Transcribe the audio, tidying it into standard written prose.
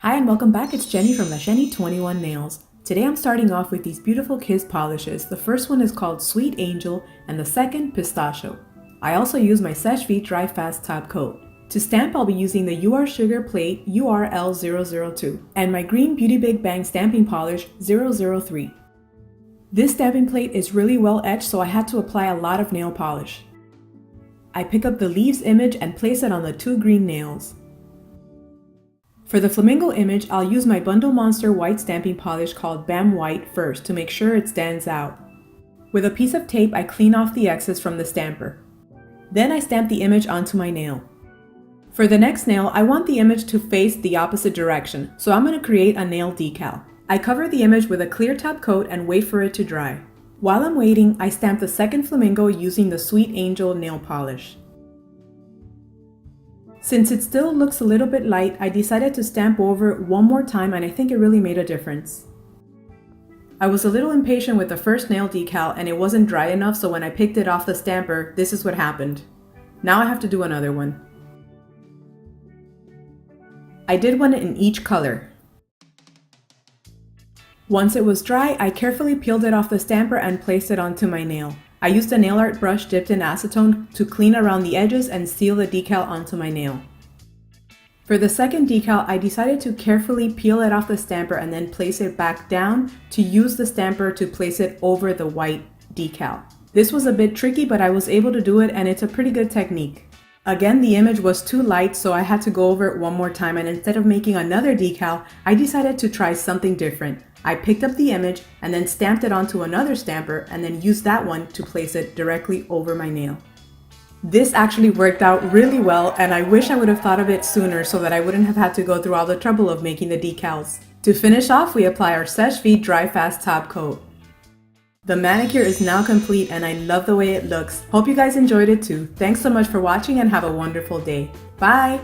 Hi and welcome back, it's Jenny from LaShenny21Nails. Today I'm starting off with these beautiful kiss polishes. The first one is called Sweet Angel and the second Pistachio. I also use my Seche Vite Dry Fast Top Coat. To stamp I'll be using the UR Sugar Plate L002 and my green Beauty Big Bang stamping polish 003. This stamping plate is really well etched, so I had to apply a lot of nail polish. I pick up the leaves image and place it on the two green nails. For the flamingo image, I'll use my Bundle Monster white stamping polish called Bam White first to make sure it stands out. With a piece of tape, I clean off the excess from the stamper. Then I stamp the image onto my nail. For the next nail, I want the image to face the opposite direction, so I'm going to create a nail decal. I cover the image with a clear top coat and wait for it to dry. While I'm waiting, I stamp the second flamingo using the Sweet Angel nail polish. Since it still looks a little bit light, I decided to stamp over it one more time and I think it really made a difference. I was a little impatient with the first nail decal and it wasn't dry enough, so when I picked it off the stamper, this is what happened. Now I have to do another one. I did one in each color. Once it was dry, I carefully peeled it off the stamper and placed it onto my nail. I used a nail art brush dipped in acetone to clean around the edges and seal the decal onto my nail. For the second decal, I decided to carefully peel it off the stamper and then place it back down to use the stamper to place it over the white decal. This was a bit tricky, but I was able to do it and it's a pretty good technique. Again, the image was too light, so I had to go over it one more time, and instead of making another decal, I decided to try something different. I picked up the image and then stamped it onto another stamper and then used that one to place it directly over my nail. This actually worked out really well, and I wish I would have thought of it sooner so that I wouldn't have had to go through all the trouble of making the decals. To finish off, we apply our Seche Vite Dry Fast Top Coat. The manicure is now complete and I love the way it looks. Hope you guys enjoyed it too. Thanks so much for watching and have a wonderful day. Bye!